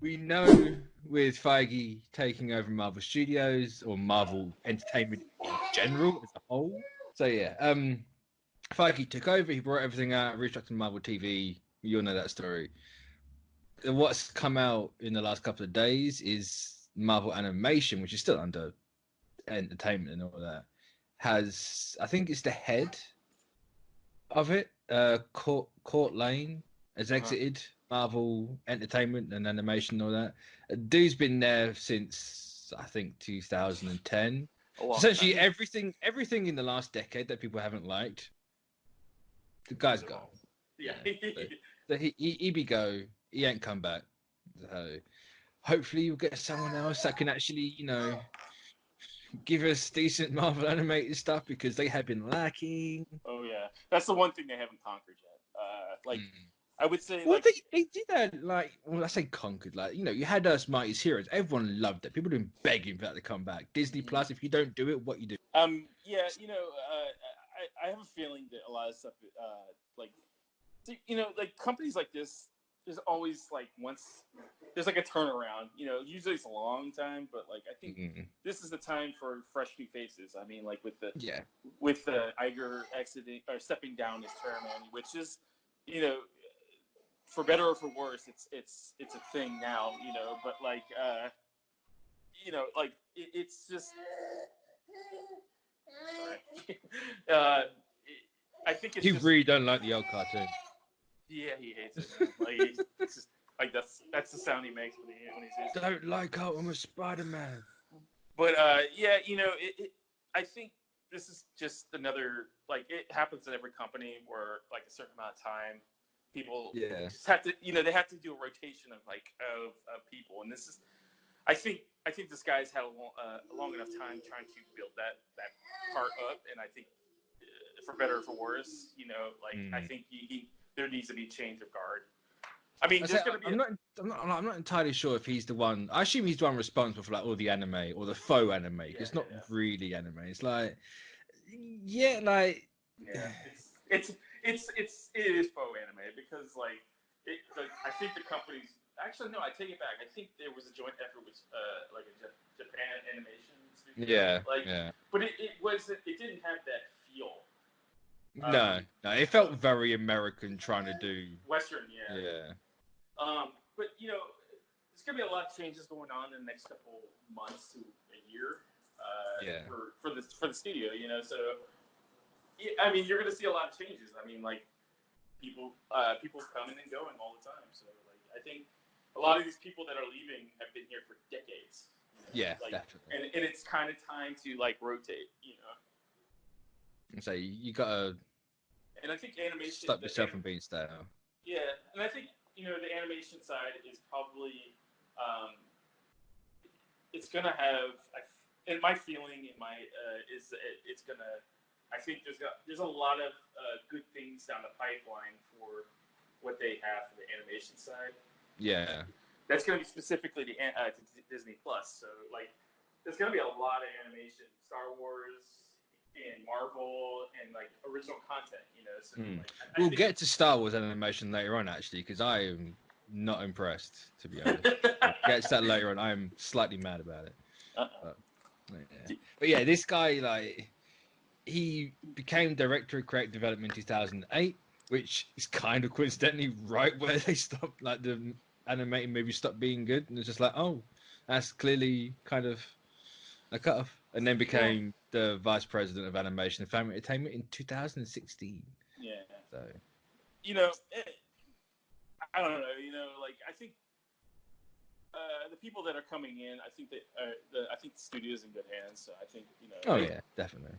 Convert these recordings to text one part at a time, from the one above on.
we know with Feige taking over Marvel Studios or Marvel Entertainment in general as a whole. So yeah, Feige took over. He brought everything out, restructured Marvel TV. You all know that story. What's come out in the last couple of days is Marvel Animation, which is still under entertainment and all that. Has I think it's the head of it, Court Lane, has exited Marvel Entertainment and Animation and all that. Dude's been there since I think 2010. Essentially, everything in the last decade that people haven't liked, the guy's gone. Yeah. So he be go. He ain't come back. So hopefully you'll get someone else that can actually, give us decent Marvel animated stuff because they have been lacking. Oh yeah, that's the one thing they haven't conquered yet. I would say, well, they did that. I say conquered. You had us Mighty's Heroes. Everyone loved it. People have been begging for that to come back. Disney Plus. If you don't do it, what you do? Yeah, I have a feeling that a lot of stuff, companies like this, there's always once there's a turnaround. Usually it's a long time, but I think this is the time for fresh new faces. I mean, with the Iger exiting or stepping down his term, which is, for better or for worse, it's a thing now. But it's just. Sorry. I think it's. You really don't like the old cartoon. Yeah, he hates it. It's just that's the sound he makes when he's. Don't like how I'm a Spider-Man. But I think this is just another it happens in every company where a certain amount of time people just have to they have to do a rotation of people, and this is I think this guy's had a long enough time trying to build that part up, and I think for better or for worse, I think there needs to be change of guard. I mean, there's going to be. I'm not entirely sure if he's the one. I assume he's the one responsible for all the anime or the faux anime. It's not really anime. It's it is faux anime because I think the companies. Actually, no, I take it back. I think there was a joint effort with a Japan animation studio. Yeah. But it didn't have that feel. No, it felt very American trying to do Western, yeah. But there's gonna be a lot of changes going on in the next couple months to a year. For the studio, So, I mean, you're gonna see a lot of changes. I mean, people coming and going all the time. So, I think a lot of these people that are leaving have been here for decades. Yeah, definitely. And it's kind of time to rotate. So you gotta. And I think animation. Stop yourself from being stale. Yeah, and I think the animation side is probably, it's gonna have. And my feeling is that it's gonna. I think there's a lot of good things down the pipeline for what they have for the animation side. Yeah. That's gonna be specifically to Disney Plus. So there's gonna be a lot of animation, Star Wars. And Marvel and original content, So, we'll get to Star Wars animation later on, actually, because I am not impressed, to be honest. Get to that later on. I'm slightly mad about it. But yeah, this guy, he became director of creative development in 2008, which is kind of coincidentally right where they stopped, the animated movies stopped being good, and it's just that's clearly kind of a cutoff. And then became the vice president of animation and family entertainment in 2016. Yeah. So. I don't know. I think the people that are coming in, I think that I think the studio's in good hands. So I think Oh yeah, definitely.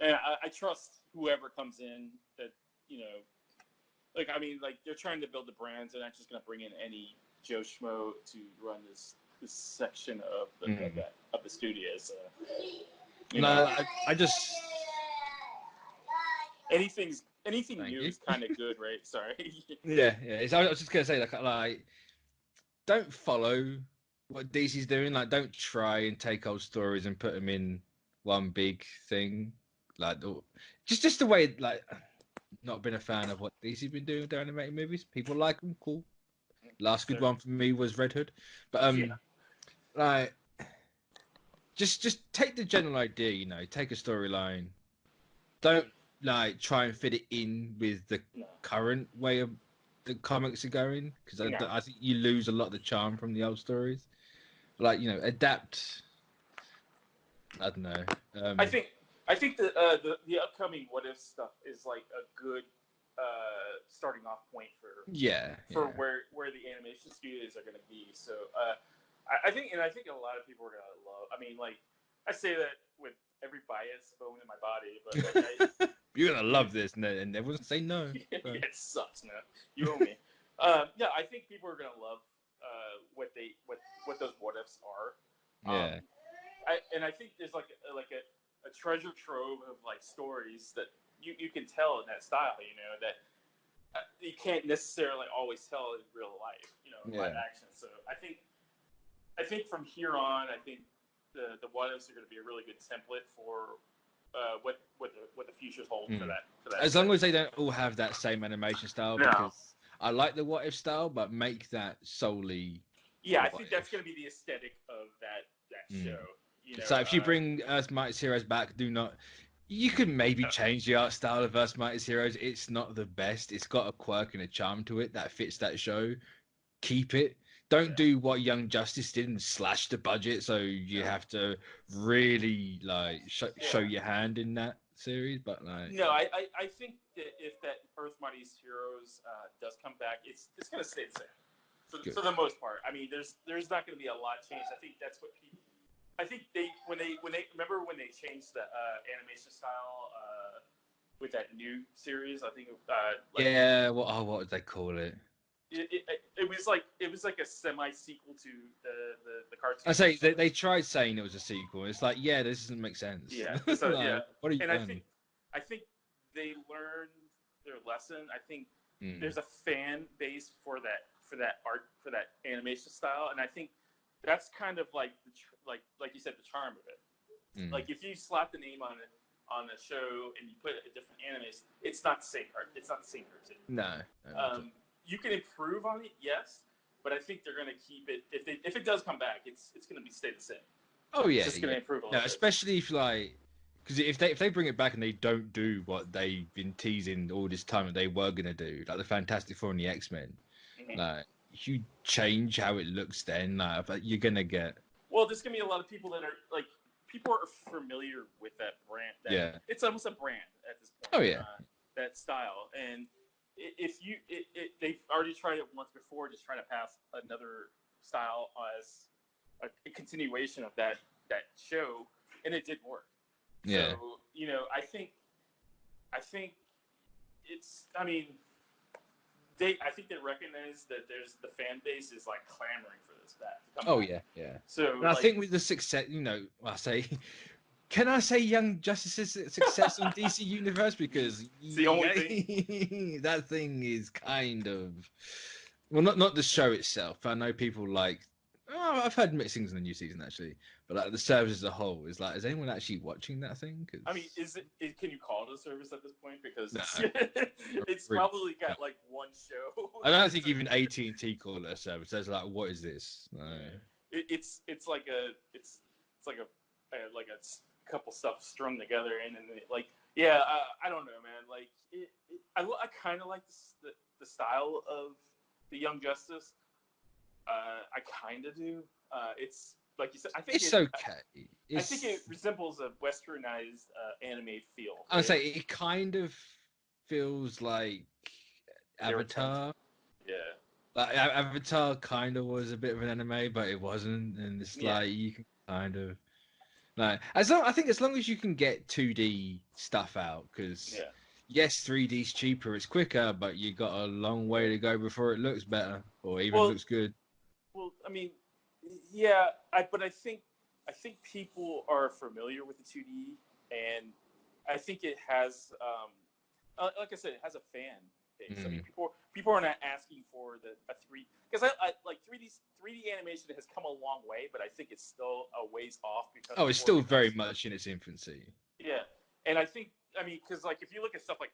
And I trust whoever comes in that they're trying to build the brands. They're not just going to bring in any Joe Schmo to run this section of the studios. I just anything new is kind of good, right? Sorry. yeah. I was just gonna say don't follow what DC's doing. Don't try and take old stories and put them in one big thing. Just the way not been a fan of what DC's been doing with their animated movies. People like them, cool. Last good one for me was Red Hood, but like, just take the general idea, you know, take a storyline, don't like try and fit it in with the current way of the comics are going, because I think you lose a lot of the charm from the old stories. Like, you know, adapt. I don't know. I think the upcoming What If stuff is like a good starting off point for where the animation studios are going to be. So I think a lot of people are going to love. I mean, like, I say that with every bias bone in my body, but like, you're gonna love this, and everyone's say no. Yeah, it sucks, man. You owe me. Yeah, I think people are gonna love what those what ifs are. I think there's like a treasure trove of like stories that you can tell in that style. You know, that you can't necessarily always tell in real life. You know, live action. So I think from here on, I think the what ifs are going to be a really good template for what the future's holding for that. As long as they don't all have that same animation style, because I like the what if style, but make that solely. Yeah, I think that's going to be the aesthetic of that show. You know, so if you bring Earth's Mightiest Heroes back, do not. You can maybe change the art style of Earth's Mightiest Heroes. It's not the best. It's got a quirk and a charm to it that fits that show. Keep it. Don't do what Young Justice did and slash the budget, so you have to really like show your hand in that series. But like, no, I think that if that Earth's Mightiest Heroes does come back, it's gonna stay the same for the most part. I mean, there's not gonna be a lot changed. I think that's what people. I think when they remember when they changed the animation style with that new series. I think what did they call it? It was like a semi sequel to the cartoon. I say they tried saying it was a sequel. It's like, this doesn't make sense. Yeah, so, like, what are you doing? I think they learned their lesson. I think there's a fan base for that art, for that animation style, and I think that's kind of like like you said, the charm of it. Like if you slap the name on a show and you put a different animation, it's not the same art. It's not the same cartoon. No. You can improve on it, yes, but I think they're going to keep it. If it does come back, it's going to stay the same. Oh yeah, it's just going to improve a little bit. Especially if because if they bring it back and they don't do what they've been teasing all this time that they were going to do, like the Fantastic Four and the X-Men, like if you change how it looks, then like, you're going to get. Well, there's going to be a lot of people that are like. People are familiar with that brand. It's almost a brand at this point. Oh yeah. That style, and if they've already tried it once before, just trying to pass another style as a continuation of that show, and it didn't work. Yeah. So I think it's. I mean, I think they recognize that there's the fan base is like clamoring for that to come back. Yeah. So and I think with the success, can I say Young Justice's success on DC Universe, because it's the only thing. That thing is kind of not the show itself. I know people like. Oh, I've heard mixed things in the new season actually, but like the service as a whole is like, is anyone actually watching that thing? Cause... I mean, can you call it a service at this point? Because it's probably got like one show. I don't think even AT&T call it a service. They're like, what is this? No. It's like a couple stuff strung together, and then I don't know, man. Like I kind of like the style of the Young Justice. I kind of do. It's like you said. I think it's okay. I think it resembles a westernized anime feel. I would say it kind of feels like Avatar. Yeah. Like Avatar kind of was a bit of an anime, but it wasn't, and it's like you can kind of like I think as long as you can get 2D stuff out, because yes, 3D's cheaper, it's quicker, but you got a long way to go before it looks better or even looks good. Well, I mean, but I think people are familiar with the 2D, and I think it has, like I said, it has a fan base. I mean, people are not asking for a 3D, because I like 3D animation has come a long way, but I think it's still a ways off because it's still very much in its infancy. Yeah, and I think I mean, because like if you look at stuff like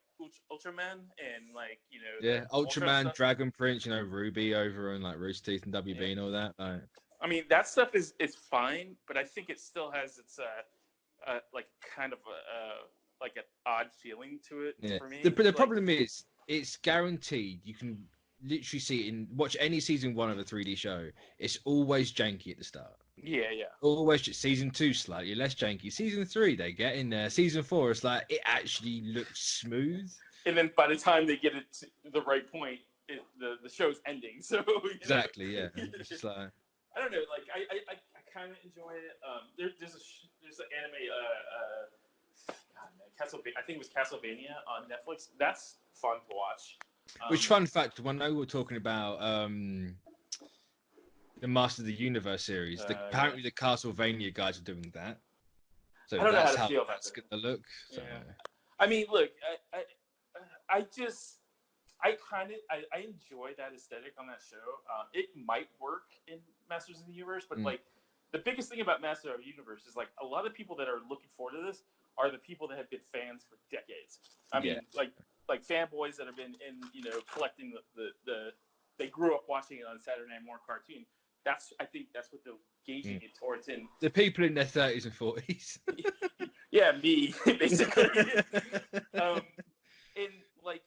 Ultraman and like Ultraman, Dragon Prince, Ruby over on like Rooster Teeth and WB and all that. Like, I mean, that stuff is fine, but I think it still has its like kind of like an odd feeling to it for me. The problem is it's guaranteed. You can literally see it watch any season 1 of a 3D show. It's always janky at the start. Yeah. Always season 2 slightly less janky. Season 3 they get in there. Season 4 it's like it actually looks smooth. And then by the time they get it to the right point, the show's ending. So exactly, yeah. It's just like I don't know. Like I kind of enjoy it. There's an anime. God, man, Castlevania. I think it was Castlevania on Netflix. That's fun to watch. Which fun fact? When I were talking about the Master of the Universe series, apparently the Castlevania guys are doing that. So I don't know that's how to feel about that's going to look. So. Yeah. I mean, look, I enjoy that aesthetic on that show. It might work in Masters of the Universe, but like the biggest thing about Masters of the Universe is like a lot of people that are looking forward to this are the people that have been fans for decades. I mean, like fanboys that have been in, collecting the they grew up watching it on Saturday Night Morning cartoon. I think that's what they're gauging it towards. In the people in their 30s and 40s. Yeah, me basically. And like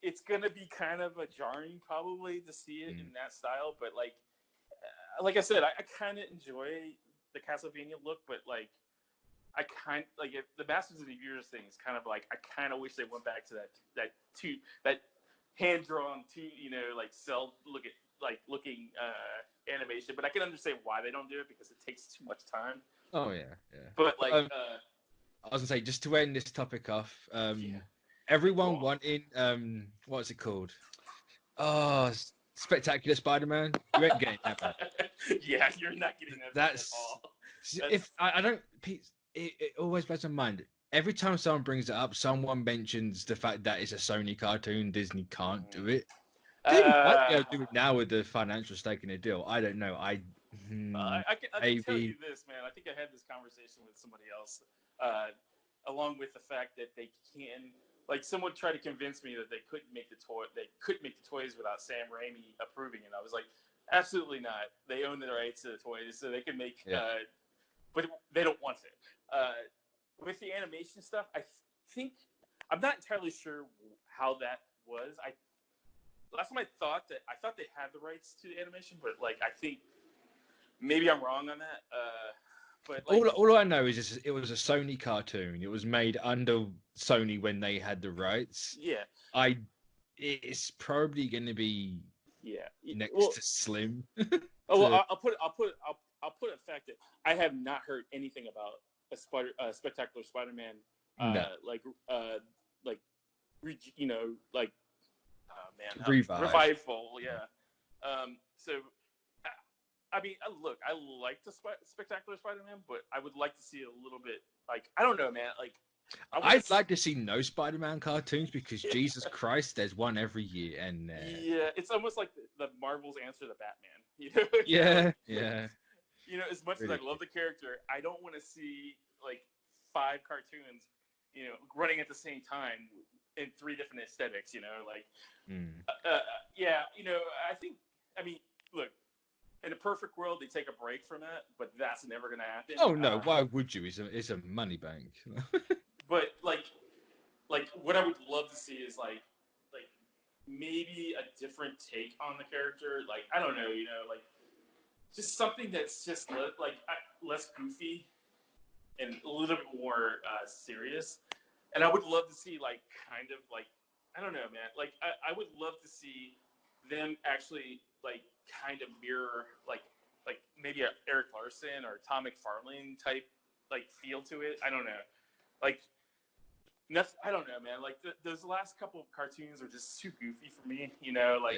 it's gonna be kind of a jarring probably to see it in that style, but like I said, I kind of enjoy the Castlevania look, but like I kind like if the Masters of the Universe thing is kind of like I kind of wish they went back to that hand drawn cell looking animation, but I can understand why they don't do it because it takes too much time. Oh yeah. But like I was gonna say, just to end this topic off, everyone wanting what's it called? Oh, Spectacular Spider-Man. You ain't getting that back. Yeah, you're not getting that. That's at all. If I don't, it always blows my mind. Every time someone brings it up, someone mentions the fact that it's a Sony cartoon. Disney can't do it. They might do it now with the financial stake in the deal. I don't know. I can tell you this, man. I think I had this conversation with somebody else, along with the fact that they can. Like someone tried to convince me that they couldn't make the toys without Sam Raimi approving it. I was like, absolutely not. They own the rights to the toys, so they can make. But they don't want it. With the animation stuff, I think I'm not entirely sure how that was. Last time I thought they had the rights to the animation, but like I think maybe I'm wrong on that. But like, all I know is it was a Sony cartoon. It was made under Sony when they had the rights. Yeah. It's probably going to be next to Slim. I'll put a fact that I have not heard anything about a Spectacular Spider-Man revival. Yeah. So I mean, look, I like the Spectacular Spider-Man, but I would like to see it a little bit. Like, I don't know, man. Like, I'd like to see no Spider-Man cartoons because Jesus Christ, there's one every year, and it's almost like the Marvel's answer to Batman. Yeah. As much as I love the character, I don't want to see like 5 cartoons, running at the same time in 3 different aesthetics. I mean, look. In a perfect world, they take a break from that, but that's never going to happen. Oh no! Why would you? It's a money bank. But like what I would love to see is like maybe a different take on the character. Like I don't know, like just something that's just less goofy and a little bit more serious. And I would love to see like kind of like I don't know, man. Like I would love to see them actually like kind of mirror like maybe a Eric Larson or Tom McFarlane type like feel to it. I don't know, like nothing. I don't know, man. Like those last couple of cartoons are just too goofy for me. Like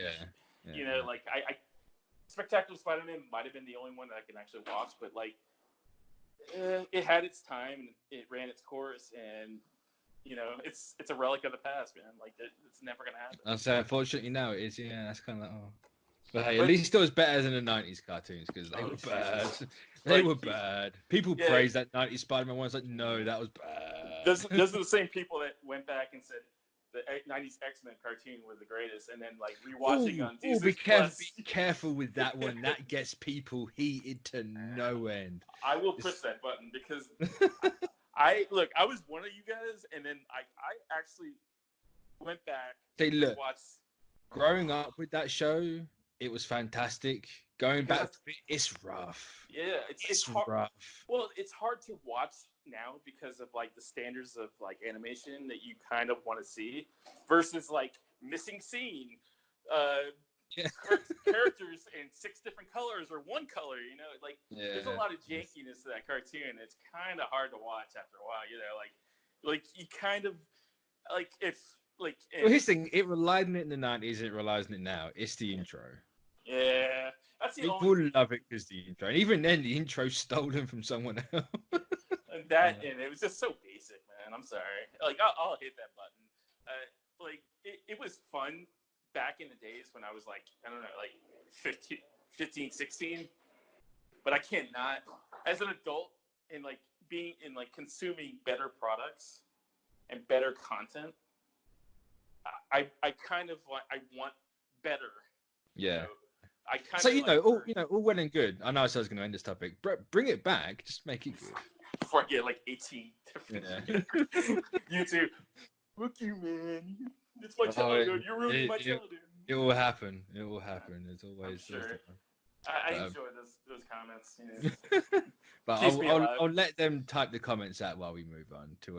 I Spectacular Spider-Man might have been the only one that I can actually watch, but like it had its time and it ran its course, and it's a relic of the past, man. Like it's never gonna happen. I'll say, unfortunately, now it is. Yeah, that's kind of like, oh. But hey, at least it was better than the 90s cartoons because they were bad. They were bad. People praise that 90s Spider-Man one. It's like, no, that was bad. those are the same people that went back and said the 90s X-Men cartoon was the greatest, and then like rewatching on Disney Plus. Be careful with that one. That gets people heated to no end. I will push that button because I was one of you guys, and then I actually went back and watched. Growing up with that show, it was fantastic. Going back to it, it's rough. Yeah, it's hard. Rough. Well, it's hard to watch now because of like the standards of like animation that you kind of want to see versus like missing scene, characters in 6 different colors or one color. You know, like there's a lot of jankiness to that cartoon. It's kind of hard to watch after a while. You know, like you kind of like it's like. Well, here's the thing: it relied on it in the 90s. It relies on it now. It's the intro. Yeah, that's the people love it because the intro, and even then, the intro's stolen from someone else. And it was just so basic, man. I'm sorry. Like I'll hit that button. Like it was fun back in the days when I was like, I don't know, like 15, 16. But I cannot, as an adult, and like being in like consuming better products and better content. I kind of like I want better. Yeah. So all well and good. I know I was going to end this topic. Bring it back. Just make it good. Before I get like 18 different YouTube. Look you, man. It's my childhood. You're ruining my childhood. It will happen. It will happen. It's always. I'm sure. I enjoy those comments. But I'll let them type the comments out while we move on to